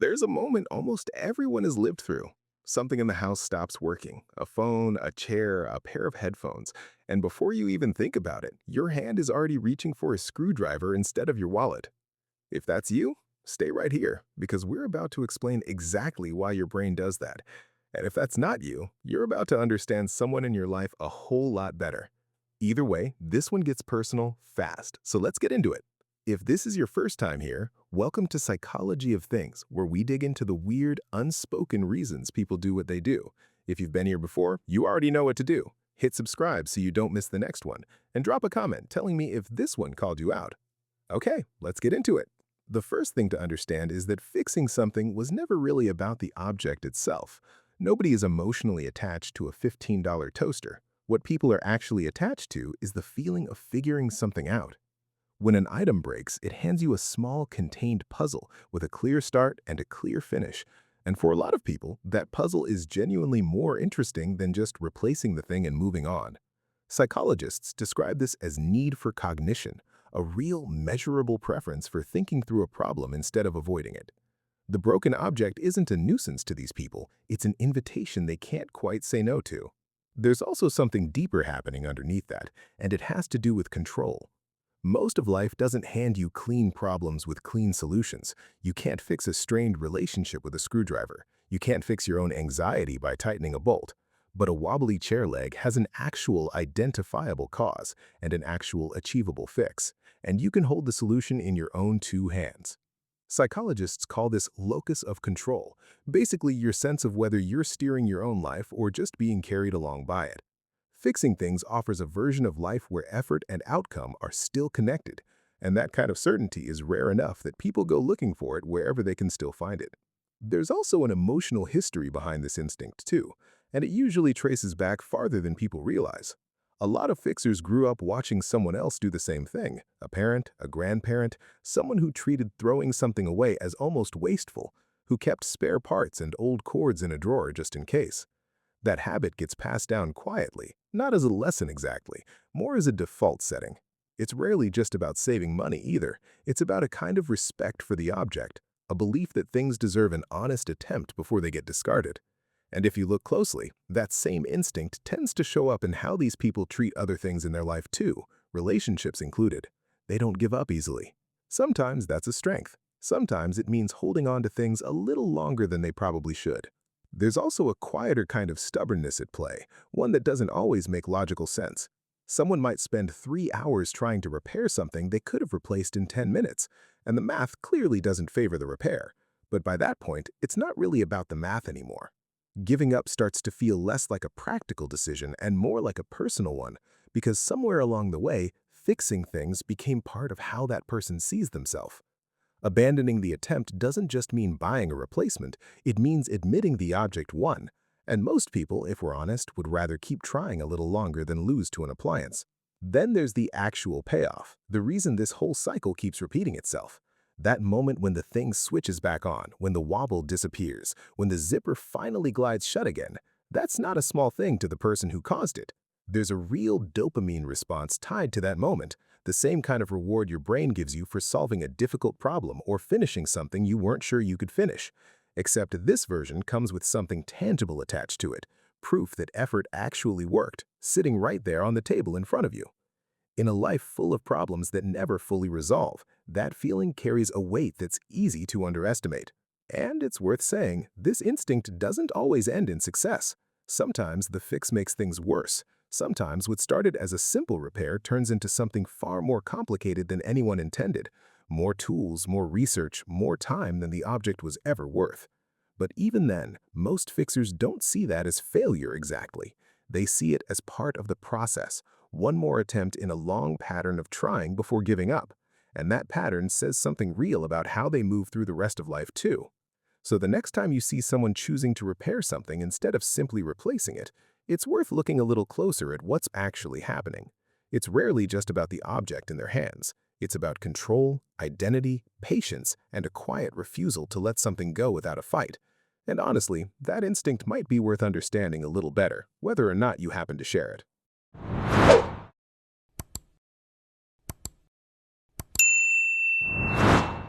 There's a moment almost everyone has lived through. Something in the house stops working, a phone, a chair, a pair of headphones, and before you even think about it, your hand is already reaching for a screwdriver instead of your wallet. If that's you, stay right here, because we're about to explain exactly why your brain does that. And if that's not you, you're about to understand someone in your life a whole lot better. Either way, this one gets personal fast, so let's get into it. If this is your first time here, welcome to Psychology of Things, where we dig into the weird, unspoken reasons people do what they do. If you've been here before, you already know what to do. Hit subscribe so you don't miss the next one, and drop a comment telling me if this one called you out. Okay, let's get into it. The first thing to understand is that fixing something was never really about the object itself. Nobody is emotionally attached to a $15 toaster. What people are actually attached to is the feeling of figuring something out. When an item breaks, it hands you a small, contained puzzle with a clear start and a clear finish. And for a lot of people, that puzzle is genuinely more interesting than just replacing the thing and moving on. Psychologists describe this as need for cognition, a real, measurable preference for thinking through a problem instead of avoiding it. The broken object isn't a nuisance to these people, it's an invitation they can't quite say no to. There's also something deeper happening underneath that, and it has to do with control. Most of life doesn't hand you clean problems with clean solutions. You can't fix a strained relationship with a screwdriver. You can't fix your own anxiety by tightening a bolt. But a wobbly chair leg has an actual identifiable cause and an actual achievable fix, and you can hold the solution in your own two hands. Psychologists call this locus of control, basically your sense of whether you're steering your own life or just being carried along by it. Fixing things offers a version of life where effort and outcome are still connected, and that kind of certainty is rare enough that people go looking for it wherever they can still find it. There's also an emotional history behind this instinct, too, and it usually traces back farther than people realize. A lot of fixers grew up watching someone else do the same thing, a parent, a grandparent, someone who treated throwing something away as almost wasteful, who kept spare parts and old cords in a drawer just in case. That habit gets passed down quietly, not as a lesson exactly, more as a default setting. It's rarely just about saving money either. It's about a kind of respect for the object, a belief that things deserve an honest attempt before they get discarded. And if you look closely, that same instinct tends to show up in how these people treat other things in their life too, relationships included. They don't give up easily. Sometimes that's a strength. Sometimes it means holding on to things a little longer than they probably should. There's also a quieter kind of stubbornness at play, one that doesn't always make logical sense. Someone might spend 3 hours trying to repair something they could have replaced in 10 minutes, and the math clearly doesn't favor the repair. But by that point, it's not really about the math anymore. Giving up starts to feel less like a practical decision and more like a personal one, because somewhere along the way, fixing things became part of how that person sees themselves. Abandoning the attempt doesn't just mean buying a replacement, it means admitting the object won. And most people, if we're honest, would rather keep trying a little longer than lose to an appliance. Then there's the actual payoff, the reason this whole cycle keeps repeating itself. That moment when the thing switches back on, when the wobble disappears, when the zipper finally glides shut again, that's not a small thing to the person who caused it. There's a real dopamine response tied to that moment, the same kind of reward your brain gives you for solving a difficult problem or finishing something you weren't sure you could finish. Except this version comes with something tangible attached to it, proof that effort actually worked, sitting right there on the table in front of you. In a life full of problems that never fully resolve, that feeling carries a weight that's easy to underestimate. And it's worth saying, this instinct doesn't always end in success. Sometimes the fix makes things worse. Sometimes what started as a simple repair turns into something far more complicated than anyone intended. More tools, more research, more time than the object was ever worth. But even then, most fixers don't see that as failure exactly. They see it as part of the process, one more attempt in a long pattern of trying before giving up. And that pattern says something real about how they move through the rest of life too. So the next time you see someone choosing to repair something instead of simply replacing it, it's worth looking a little closer at what's actually happening. It's rarely just about the object in their hands. It's about control, identity, patience, and a quiet refusal to let something go without a fight. And honestly, that instinct might be worth understanding a little better, whether or not you happen to share it.